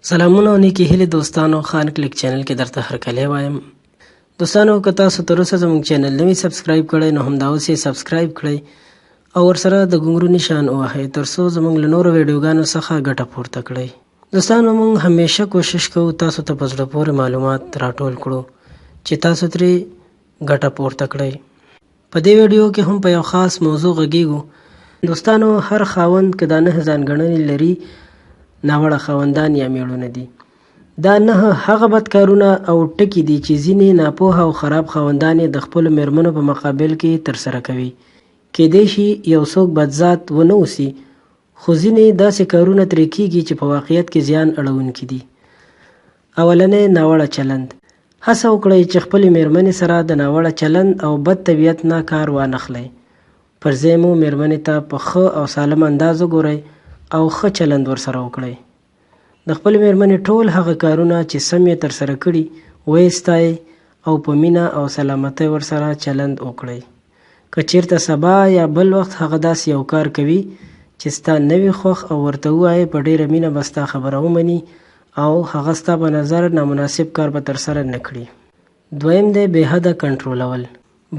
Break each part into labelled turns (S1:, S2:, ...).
S1: سلامونه او نیکی هیلې دوستانو، خان کلیک چینل کې درته هرکلی وایم. دوستانو که تاسو تر اوسه زموږ چینل نه وي سبسکرایب کړی نو همدا اوس یې سبسکرایب کړئ او ورسره د ګونګرو نشان ووهئ تر څو زموږ له نورو ویډیوګانو څخه ګټه پورته کړئ. دوستانو موږ همیشه کوشش کوو تاسو ته په زړه پورې معلومات راټول کړو چې تاسو ترې ګټه پورته کړئ. په دې ویډیو کې هم په یو خاص موضوع غږیږو. دوستانو هر خاوند که دا 9 ځانګړنې لري ناوړه خاوندان یا میړونه دي. دا 9 هغه بدکارونه او ټکي دي چې ځینې ناپوهه او خراب خاوندان د خپلو میرمنو په مقابل کې ترسره کوي. کیدای شي یو څوک بدذات ونه اوسي خو ځینې داسې کارونه ترې کیږي چې په واقعیت کې زیان اړونکي دي. اولنی ناوړه چلند. هڅه وکړئ چې خپلې میرمنې سره د ناوړه چلند او بد طبیعت نه کار وانخلئ. پر ځای مو میرمنې ته په ښه او سالم انداز وګورئ او ښه چلند ورسره وکړئ. د خپلې میرمنې ټول هغه کارونه چې سم یې ترسره کړي ویستایئ او په مینه او سلامتۍ ورسره چلند وکړئ. که چیرته سبا یا بل وخت هغه داسې یو کار کوي چې ستا نه وي خوښ او ورته ووایې په ډیره مینه به ستا خبره ومني او هغه ستا په نظر نامناسب کار به ترسره نه کړي. دویم دی بېحده کنټرولول.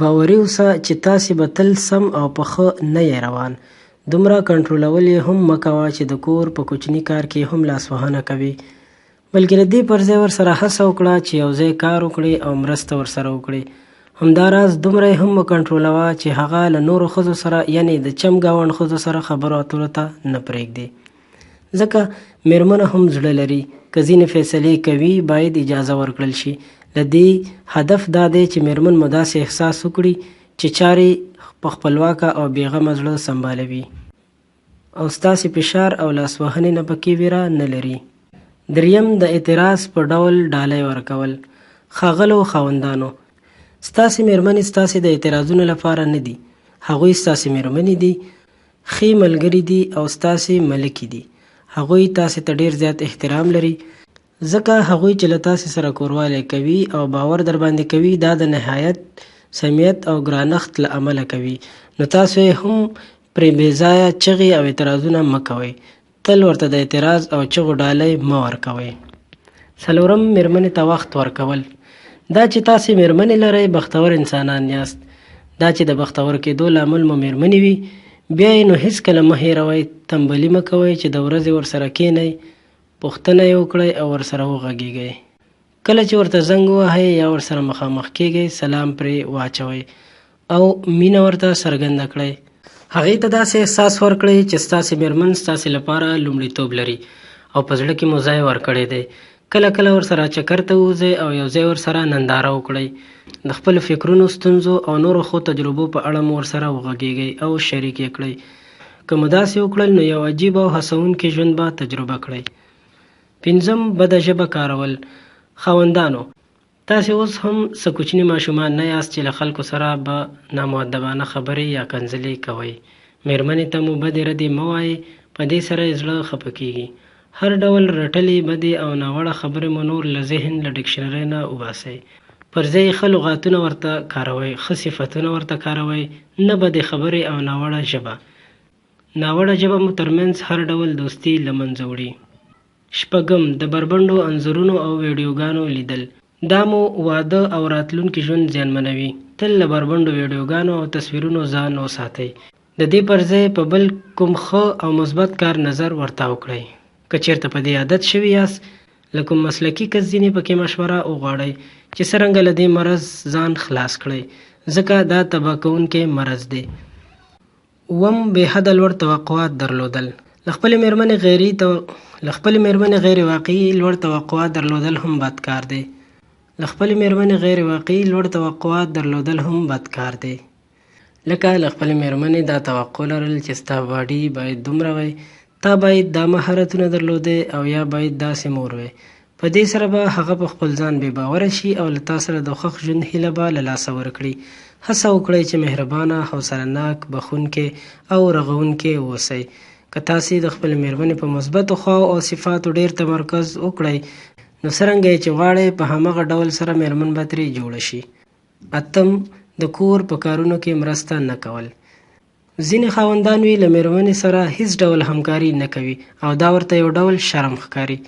S1: باوري اوسه چې تاسې به تل سم او په ښه نه یې روان. دومره کنټرولول یې هم مه کوه چې د کور په کوچني کار کې هم لاسوهنه کوي، بلکې د دې پر ځای ورسره هڅه وکړه چې یو ځای کار وکړي او مرسته ورسره وکړي. همداراز دومره یې هم مه کنټرولوه چې هغه له نورو ښځو سره یعنې د چم ګاونډ ښځو سره خبرو اترو ته نه پرېږدي. ځکه میرمنه هم زړه لري. که ځینې فیصلې کوي باید اجازه ورکړل شي. له دې هدف دا دی چې میرمن مو داسې احساس وکړي چې چارې په خپلواکه او بېغمه زړه سنبالوي او ستاسې فشار او لاسوهنې نه پکې ویره نه لري. دریم د اعتراض په ډول ډالۍ ورکول. ښاغلو خاوندانو، ستاسې میرمنې ستاسې د اعتراضونو لپاره نه دي. هغوی ستاسې میرمنې دي، ښې ملګري دي او ستاسې ملکې دي. هغوی تاسې ته ډیر زیات احترام لري ځکه هغوی چې له تاسې سره کوروالی کوي او باور در باندې کوي دا د نهایت سمیت او ګرانښت له امله کوي. نو تاسو یې هم پرې بېځایه چغې او اعتراضونه مه کوئ. تل ورته د اعتراض او چغو ډالۍ مه ورکوئ. څلورم، میرمنې ته وخت ورکول. دا چې تاسې میرمنې لرئ بختور انسانان یاست. دا چې د بختور کېدو لامل مو میرمنې وي بیا یې نو هېڅکله مه هېروئ. تنبلي مه کوئ چې د ورځې ورسره کښېنئ، پوښتنه یې وکړئ او ورسره وغږېږئ. کله چې ورته زنګ ووهئ یا ورسره مخامخ کېږئ سلام پرې واچوئ او مینه ورته څرګنده کړئ. هغې ته داسې احساس ورکړئ چې ستاسې میرمن ستاسې لپاره لومړیتوب لري او په زړه کې مو ځای ورکړی دی. کله کله ورسره چکر ته ووځئ او یو ځای ورسره ننداره وکړئ. د خپلو فکرونو، ستونزو او نورو ښو تجربو په اړه مو ورسره وغږېږئ او شریک یې کړئ. که مو داسې وکړل نو یو عجیب او هڅونکی ژوند به تجربه کړئ. پنځم، بده ژبه کارول. خاوندانو، تاسې اوس هم څه کوچني ماشومان نه یاست چې له خلکو سره به نامؤدبانه خبرې یا کنځلې کوئ. میرمنې ته مو بدې ردې مه وایئ، په دې سره یې زړه خفه کیږي. هر ډول رټلې، بدې او ناوړه خبرې مو نور له ذهن له ډکشنرۍ نه وباسئ. پر ځای ښه لغاتونه ورته کاروئ، ښه صفتونه ورته کاروئ، نه بدې خبرې او ناوړه ژبه. ناوړه ژبه مو ترمنځ هر ډول دوستي له منځه وړي. شپږم، د بربنډو انځورونو او ویډیوګانو لیدل. دا مو واده او راتلونکي ژوند زیانمنوي. تل له بربنډو ویډیوګانو او تصویرونو ځان وساتئ. د دې پر ځای په بل کوم ښه او مثبت کار نظر ورتاو کړئ. که چیرته په دې عادت شوي یاست له کوم مسلکي کس ځینې پکې مشوره وغواړئ چې څرنګه له دې مرض ځان خلاص کړئ ځکه دا تباه کوونکی مرض دی. اووم، بېحده لوړ توقعات درلودل. له خپلې میرمنې غیر واقعي لوړ توقعات درلودل هم بد کار دی. لکه له خپلې میرمنې دا توقع لرل چې ستا باډي باید دومره وی، تا باید دا مهارتونه درلودی او یا باید داسې مور وی. په دې سره به هغه په خپل ځان بې باوره شي او له تا سره د خوښ ژوند هیله به له لاسه ورکړي. هڅه وکړئ چې مهربانه، حوصلهناک، بښونکې او رغونکې اوسئ. که تاسې د خپلې میرمنې په مثبتو خواو او صفاتو ډیر تمرکز وکړئ نو څرنګه یې چې غواړئ په همغه ډول سره میرمن به ترې جوړه شي. اتم، د کور په کارونو کې مرسته نه کول. ځینې خاوندان وي له میرمنې سره هیڅ ډول همکاري نه کوي او دا ورته یو ډول شرم ښکاري.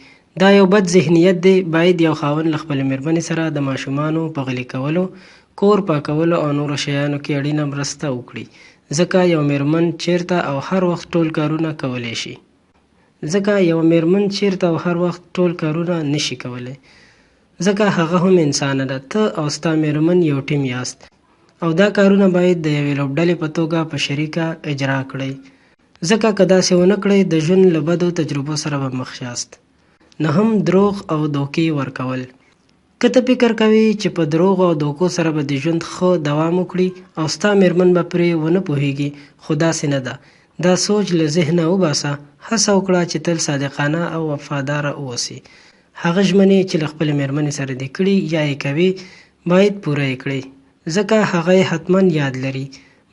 S1: دا یو بد ذهنیت دی. باید یو خاوند له خپلې مېرمنې سره د ماشومانو په غلي کولو، کور پاکولو او نورو شیانو کې اړینه مرسته وکړي، ځکه یو مېرمن چیرته او هر وخت ټول کارونه کولی شي. نشي کولی ځکه هغه هم انسانه ده. ته او ستا مېرمن یو ټیم یاست او دا کارونه باید د یوې لوبډلې په توګه په شریکه اجرا کړئ، ځکه که داسې ونه کړئ د ژوند له بدو تجربو سره به مخ یاست. نهم، دروغ او دوکې ورکول. که ته فکر کوې چې په دروغ او دوکو سره به د ژوند ښه دوام وکړي او ستا مېرمن به پرې ونه پوهیږي، خو داسې نه ده. دا سوچ له ذهنه وباسه. هڅه وکړه چې تل صادقانه او وفاداره اوسې. هغه ژمنې چې له خپلې مېرمنې سره دې کړي یا یې کوي باید پوره یې کړئ، ځکه هغه یې حتما یاد لري.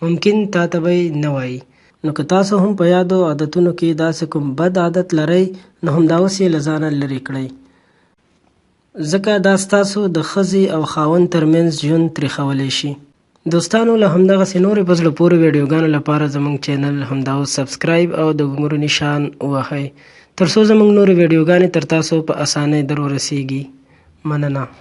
S1: ممکن تا ته به یې نه وایي. نو که تاسو هم په یادو عادتونو کې داسې کوم بد عادت لرئ، نو همدا اوس یې له ځانه لرې کړئ، ځکه دا ستاسو د ښځې او خاوند ترمنځ ژوند تریخولی شي. دوستانو، له همدغسې نورې په زړه پورې ویډیوګانو لپاره زموږ چینل همدا اوس سبسکرایب او د ګونګرو نشان ووهئ، تر څو زموږ نورې ویډیوګانې تر تاسو په اسانۍ در ورسیږي. مننه.